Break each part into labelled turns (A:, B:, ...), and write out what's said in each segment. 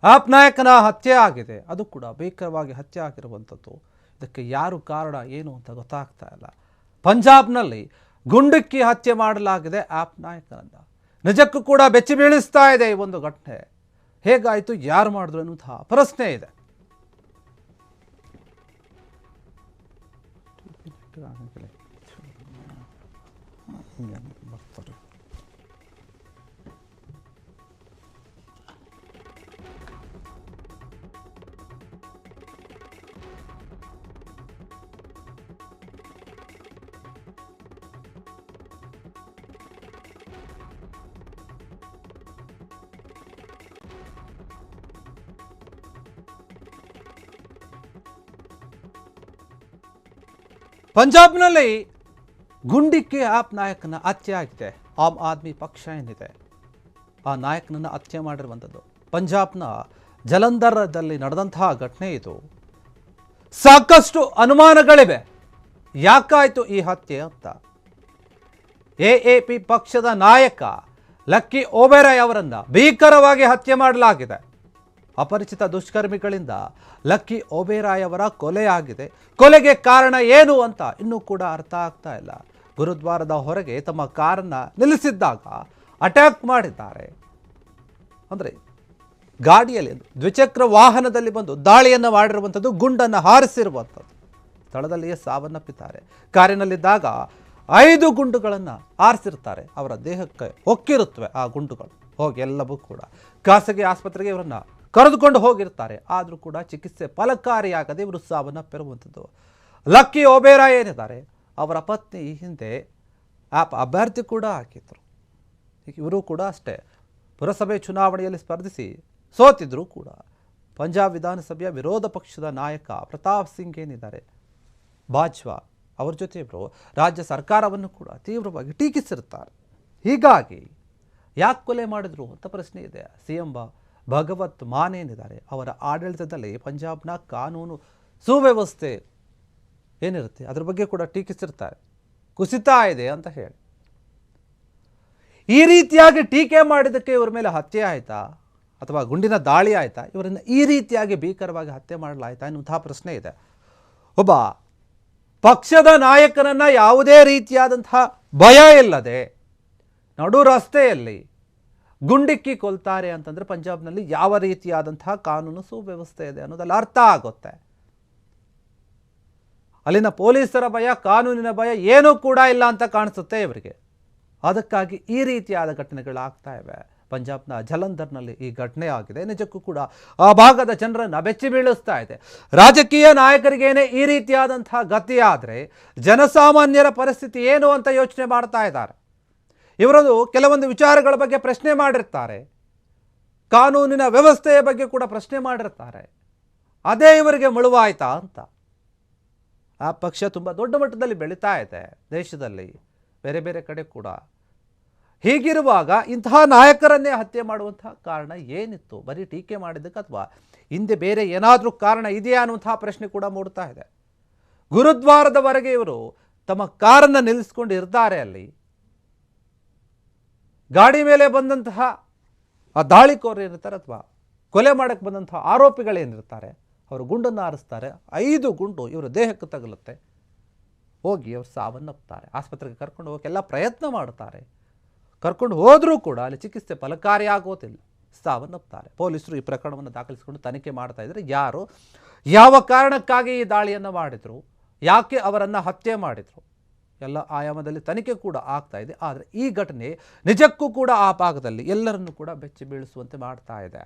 A: App ನಾಯಕನ ಹತ್ಯೆ ಆಗಿದೆ, ಅದು ಕೂಡ ಭೀಕರವಾಗಿ ಹತ್ಯೆ ಆಗಿರುವಂಥದ್ದು. ಇದಕ್ಕೆ ಯಾರು ಕಾರಣ ಏನು ಅಂತ ಗೊತ್ತಾಗ್ತಾ ಇಲ್ಲ. ಪಂಜಾಬ್ನಲ್ಲಿ ಗುಂಡಿಕ್ಕಿ ಹತ್ಯೆ ಮಾಡಲಾಗಿದೆ ಆಪ್ ನಾಯಕನನ್ನು. ನಿಜಕ್ಕೂ ಕೂಡ ಬೆಚ್ಚಿ ಬೀಳಿಸ್ತಾ ಇದೆ ಈ ಒಂದು ಘಟನೆ. ಹೇಗಾಯಿತು, ಯಾರು ಮಾಡಿದ್ರು ಅನ್ನುವಂತಹ ಪ್ರಶ್ನೆ ಇದೆ. ಪಂಜಾಬ್ನಲ್ಲಿ ಗುಂಡಿಕ್ಕಿ ಆಪ್ ನಾಯಕನ ಹತ್ಯೆ ಆಗಿದೆ. ಆಮ್ ಆದ್ಮಿ ಪಕ್ಷ ಏನಿದೆ ಆ ನಾಯಕನನ್ನು ಹತ್ಯೆ ಮಾಡಿರುವಂಥದ್ದು. ಪಂಜಾಬ್ನ ಜಲಂಧರದಲ್ಲಿ ನಡೆದಂತಹ ಘಟನೆ ಇದು. ಸಾಕಷ್ಟು ಅನುಮಾನಗಳಿವೆ, ಯಾಕಾಯಿತು ಈ ಹತ್ಯೆ ಅಂತ. ಎಎಪಿ ಪಕ್ಷದ ನಾಯಕ ಲಕ್ಕಿ ಓಬೆರಾಯ್ ಅವರನ್ನು ಭೀಕರವಾಗಿ ಹತ್ಯೆ ಮಾಡಲಾಗಿದೆ. ಅಪರಿಚಿತ ದುಷ್ಕರ್ಮಿಗಳಿಂದ ಲಕ್ಕಿ ಓಬೆರಾಯ್ ಅವರ ಕೊಲೆಯಾಗಿದೆ. ಕೊಲೆಗೆ ಕಾರಣ ಏನು ಅಂತ ಇನ್ನೂ ಕೂಡ ಅರ್ಥ ಆಗ್ತಾ ಇಲ್ಲ. ಗುರುದ್ವಾರದ ಹೊರಗೆ ತಮ್ಮ ಕಾರನ್ನು ನಿಲ್ಲಿಸಿದ್ದಾಗ ಅಟ್ಯಾಕ್ ಮಾಡಿದ್ದಾರೆ. ಅಂದರೆ ಗಾಡಿಯಲ್ಲಿ ದ್ವಿಚಕ್ರ ವಾಹನದಲ್ಲಿ ಬಂದು ದಾಳಿಯನ್ನು ಮಾಡಿರುವಂಥದ್ದು, ಗುಂಡನ್ನು ಹಾರಿಸಿರುವಂಥದ್ದು. ಸ್ಥಳದಲ್ಲಿಯೇ ಸಾವನ್ನಪ್ಪಿದ್ದಾರೆ. ಕಾರಿನಲ್ಲಿದ್ದಾಗ 5 ಗುಂಡುಗಳನ್ನು ಹಾರಿಸಿರ್ತಾರೆ. ಅವರ ದೇಹಕ್ಕೆ ಹೊಕ್ಕಿರುತ್ತವೆ ಆ ಗುಂಡುಗಳು. ಹೋಗಿ ಎಲ್ಲವೂ ಕೂಡ ಖಾಸಗಿ ಆಸ್ಪತ್ರೆಗೆ ಇವರನ್ನು ಕರೆದುಕೊಂಡು ಹೋಗಿರ್ತಾರೆ. ಆದರೂ ಕೂಡ ಚಿಕಿತ್ಸೆ ಫಲಕಾರಿಯಾಗದೆ ಇವರು ಸಾವನ್ನಪ್ಪಿರುವಂಥದ್ದು. ಲಕ್ಕಿ ಓಬೆರಾಯ್ ಏನಿದ್ದಾರೆ ಅವರ ಪತ್ನಿ ಈ ಹಿಂದೆ ಆಪ್ ಅಭ್ಯರ್ಥಿ ಕೂಡ ಹಾಕಿದ್ರು. ಇವರು ಕೂಡ ಅಷ್ಟೇ ಪುರಸಭೆ ಚುನಾವಣೆಯಲ್ಲಿ ಸ್ಪರ್ಧಿಸಿ ಸೋತಿದ್ರು ಕೂಡ. ಪಂಜಾಬ್ ವಿಧಾನಸಭೆಯ ವಿರೋಧ ಪಕ್ಷದ ನಾಯಕ ಪ್ರತಾಪ್ ಸಿಂಗ್ ಏನಿದ್ದಾರೆ ಬಾಜ್ವಾ, ಅವ್ರ ಜೊತೆ ಇವರು ರಾಜ್ಯ ಸರ್ಕಾರವನ್ನು ಕೂಡ ತೀವ್ರವಾಗಿ ಟೀಕಿಸಿರ್ತಾರೆ. ಹೀಗಾಗಿ ಯಾಕೆ ಕೊಲೆ ಮಾಡಿದ್ರು ಅಂತ ಪ್ರಶ್ನೆ ಇದೆ. ಸಿಎಂ ಭಗವತ್ ಮಾನ್ ಏನಿದ್ದಾರೆ ಅವರ ಆಡಳಿತದಲ್ಲಿ ಪಂಜಾಬ್ನ ಕಾನೂನು ಸುವ್ಯವಸ್ಥೆ ಏನಿರುತ್ತೆ ಅದ್ರ ಬಗ್ಗೆ ಕೂಡ ಟೀಕಿಸಿರ್ತಾರೆ. ಕುಸಿತಾ ಇದೆ ಅಂತ ಹೇಳಿ ಈ ರೀತಿಯಾಗಿ ಟೀಕೆ ಮಾಡಿದ್ದಕ್ಕೆ ಇವರ ಮೇಲೆ ಹತ್ಯೆ ಆಯಿತಾ ಅಥವಾ ಗುಂಡಿನ ದಾಳಿ ಆಯಿತಾ, ಇವರನ್ನು ಈ ರೀತಿಯಾಗಿ ಭೀಕರವಾಗಿ ಹತ್ಯೆ ಮಾಡಲಾಯಿತಾ ಎನ್ನುವಂತಹ ಪ್ರಶ್ನೆ ಇದೆ. ಒಬ್ಬ ಪಕ್ಷದ ನಾಯಕನನ್ನು ಯಾವುದೇ ರೀತಿಯಾದಂತಹ ಭಯ ಇಲ್ಲದೆ ನಡು ರಸ್ತೆಯಲ್ಲಿ ಗುಂಡಿಕ್ಕಿ ಕೊಲ್ತಾರೆ ಅಂತಂದರೆ ಪಂಜಾಬ್ನಲ್ಲಿ ಯಾವ ರೀತಿಯಾದಂತಹ ಕಾನೂನು ಸುವ್ಯವಸ್ಥೆ ಇದೆ ಅನ್ನೋದೆಲ್ಲ ಅರ್ಥ ಆಗುತ್ತೆ. ಅಲ್ಲಿನ ಪೊಲೀಸರ ಭಯ, ಕಾನೂನಿನ ಭಯ ಏನೂ ಕೂಡ ಇಲ್ಲ ಅಂತ ಕಾಣಿಸುತ್ತೆ ಇವರಿಗೆ. ಅದಕ್ಕಾಗಿ ಈ ರೀತಿಯಾದ ಘಟನೆಗಳಾಗ್ತಾ ಇವೆ. ಪಂಜಾಬ್ನ ಜಲಂಧರ್ನಲ್ಲಿ ಈ ಘಟನೆ ಆಗಿದೆ. ನಿಜಕ್ಕೂ ಕೂಡ ಆ ಭಾಗದ ಜನರನ್ನು ಬೆಚ್ಚಿ ಬೀಳಿಸ್ತಾ ಇದೆ. ರಾಜಕೀಯ ನಾಯಕರಿಗೇನೆ ಈ ರೀತಿಯಾದಂತಹ ಗತಿ ಆದರೆ ಜನಸಾಮಾನ್ಯರ ಪರಿಸ್ಥಿತಿ ಏನು ಅಂತ ಯೋಚನೆ ಮಾಡ್ತಾ ಇದ್ದಾರೆ. ಇವರದು ಕೆಲವೊಂದು ವಿಚಾರಗಳ ಬಗ್ಗೆ ಪ್ರಶ್ನೆ ಮಾಡಿರ್ತಾರೆ, ಕಾನೂನಿನ ವ್ಯವಸ್ಥೆಯ ಬಗ್ಗೆ ಕೂಡ ಪ್ರಶ್ನೆ ಮಾಡಿರ್ತಾರೆ. ಅದೇ ಇವರಿಗೆ ಮುಳುವಾಯ್ತಾ ಅಂತ. ಆ ಪಕ್ಷ ತುಂಬ ದೊಡ್ಡ ಮಟ್ಟದಲ್ಲಿ ಬೆಳೀತಾ ಇದೆ ದೇಶದಲ್ಲಿ, ಬೇರೆ ಬೇರೆ ಕಡೆ ಕೂಡ. ಹೀಗಿರುವಾಗ ಇಂತಹ ನಾಯಕರನ್ನೇ ಹತ್ಯೆ ಮಾಡುವಂತಹ ಕಾರಣ ಏನಿತ್ತು? ಬರೀ ಟೀಕೆ ಮಾಡಿದ್ದಕ್ಕೆ ಅಥವಾ ಹಿಂದೆ ಬೇರೆ ಏನಾದರೂ ಕಾರಣ ಇದೆಯಾ ಅನ್ನುವಂತಹ ಪ್ರಶ್ನೆ ಕೂಡ ಮೂಡ್ತಾ ಇದೆ. ಗುರುದ್ವಾರದವರೆಗೆ ಇವರು ತಮ್ಮ ಕಾರನ್ನು ನಿಲ್ಲಿಸ್ಕೊಂಡು ಇರ್ತಾರೆ. ಅಲ್ಲಿ ಗಾಡಿ ಮೇಲೆ ಬಂದಂತಹ ಆ ದಾಳಿಕೋರು ಏನಿರ್ತಾರೆ ಅಥವಾ ಕೊಲೆ ಮಾಡೋಕ್ಕೆ ಬಂದಂತಹ ಆರೋಪಿಗಳೇನಿರ್ತಾರೆ ಅವರು ಗುಂಡನ್ನು ಹಾರಿಸ್ತಾರೆ. 5 ಗುಂಡು ಇವರ ದೇಹಕ್ಕೆ ತಗುಲುತ್ತೆ. ಹೋಗಿ ಅವರು ಸಾವನ್ನಪ್ತಾರೆ. ಆಸ್ಪತ್ರೆಗೆ ಕರ್ಕೊಂಡು ಹೋಗೋಕ್ಕೆಲ್ಲ ಪ್ರಯತ್ನ ಮಾಡ್ತಾರೆ. ಕರ್ಕೊಂಡು ಹೋದರೂ ಕೂಡ ಅಲ್ಲಿ ಚಿಕಿತ್ಸೆ ಫಲಕಾರಿಯಾಗೋದಿಲ್ಲ, ಸಾವನ್ನಪ್ತಾರೆ. ಪೊಲೀಸರು ಈ ಪ್ರಕರಣವನ್ನು ದಾಖಲಿಸಿಕೊಂಡು ತನಿಖೆ ಮಾಡ್ತಾ ಇದ್ದಾರೆ. ಯಾರು ಯಾವ ಕಾರಣಕ್ಕಾಗಿ ಈ ದಾಳಿಯನ್ನು ಮಾಡಿದರು, ಯಾಕೆ ಅವರನ್ನು ಹತ್ಯೆ ಮಾಡಿದರು, ಎಲ್ಲ ಆಯಾಮದಲ್ಲಿ ತನಿಖೆ ಕೂಡ ಆಗ್ತಾ ಇದೆ. ಆದರೆ ಈ ಘಟನೆ ನಿಜಕ್ಕೂ ಕೂಡ ಆ ಭಾಗದಲ್ಲಿ ಎಲ್ಲರನ್ನೂ ಕೂಡ ಬೆಚ್ಚಿ ಬೀಳಿಸುವಂತೆ ಮಾಡ್ತಾ ಇದೆ.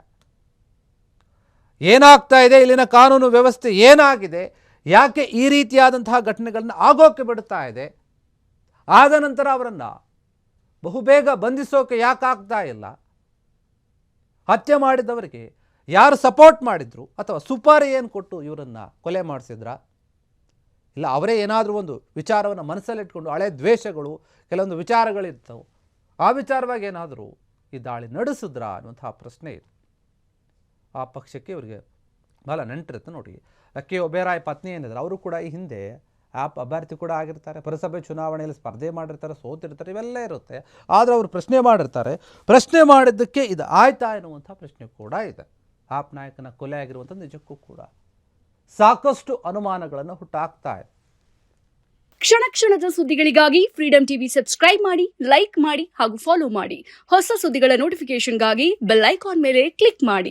A: ಏನಾಗ್ತಾ ಇದೆ, ಇಲ್ಲಿನ ಕಾನೂನು ವ್ಯವಸ್ಥೆ ಏನಾಗಿದೆ, ಯಾಕೆ ಈ ರೀತಿಯಾದಂತಹ ಘಟನೆಗಳನ್ನು ಆಗೋಕ್ಕೆ ಬಿಡ್ತಾ ಇದೆ, ಆದ ನಂತರ ಅವರನ್ನು ಬಹುಬೇಗ ಬಂಧಿಸೋಕೆ ಯಾಕೆ ಆಗ್ತಾ ಇಲ್ಲ, ಹತ್ಯೆ ಮಾಡಿದವರಿಗೆ ಯಾರು ಸಪೋರ್ಟ್ ಮಾಡಿದ್ರು ಅಥವಾ ಸುಪಾರಿ ಏನು ಕೊಟ್ಟು ಇವರನ್ನು ಕೊಲೆ ಮಾಡಿಸಿದ್ರ, ಇಲ್ಲ ಅವರೇ ಏನಾದರೂ ಒಂದು ವಿಚಾರವನ್ನು ಮನಸ್ಸಲ್ಲಿಟ್ಕೊಂಡು ಹಳೆ ದ್ವೇಷಗಳು ಕೆಲವೊಂದು ವಿಚಾರಗಳಿರ್ತವೆ, ಆ ವಿಚಾರವಾಗಿ ಏನಾದರೂ ಈ ದಾಳಿ ನಡೆಸಿದ್ರಾ ಅನ್ನುವಂತಹ ಪ್ರಶ್ನೆ ಇದೆ. ಆ ಪಕ್ಷಕ್ಕೆ ಇವರಿಗೆ ಭಾಳ ನೆಂಟಿರುತ್ತೆ. ನೋಡಿ, ಲಕ್ಕಿ ಓಬೆರಾಯ್ ಪತ್ನಿ ಏನಿದ್ದಾರೆ ಅವರು ಕೂಡ ಈ ಹಿಂದೆ ಆಪ್ ಅಭ್ಯರ್ಥಿ ಕೂಡ ಆಗಿರ್ತಾರೆ, ಪುರಸಭೆ ಚುನಾವಣೆಯಲ್ಲಿ ಸ್ಪರ್ಧೆ ಮಾಡಿರ್ತಾರೆ, ಸೋತಿರ್ತಾರೆ, ಇವೆಲ್ಲ ಇರುತ್ತೆ. ಆದರೆ ಅವರು ಪ್ರಶ್ನೆ ಮಾಡಿರ್ತಾರೆ. ಪ್ರಶ್ನೆ ಮಾಡಿದ್ದಕ್ಕೆ ಇದು ಆಯ್ತಾ ಎನ್ನುವಂಥ ಪ್ರಶ್ನೆ ಕೂಡ ಇದೆ. ಆಪ್ ನಾಯಕನ ಕೊಲೆ ಆಗಿರುವಂಥದ್ದು ನಿಜಕ್ಕೂ ಕೂಡ ಸಾಕಷ್ಟು ಅನುಮಾನಗಳನ್ನು ಹುಟ್ಟಾಕ್ತಾ ಇದೆ.
B: ಕ್ಷಣ ಕ್ಷಣದ ಸುದ್ದಿಗಳಿಗಾಗಿ ಫ್ರೀಡಂ ಟಿವಿ ಸಬ್ಸ್ಕ್ರೈಬ್ ಮಾಡಿ, ಲೈಕ್ ಮಾಡಿ ಹಾಗೂ ಫಾಲೋ ಮಾಡಿ. ಹೊಸ ಸುದ್ದಿಗಳ ನೋಟಿಫಿಕೇಶನ್ಗಾಗಿ ಬೆಲ್ ಐಕಾನ್ ಮೇಲೆ ಕ್ಲಿಕ್ ಮಾಡಿ.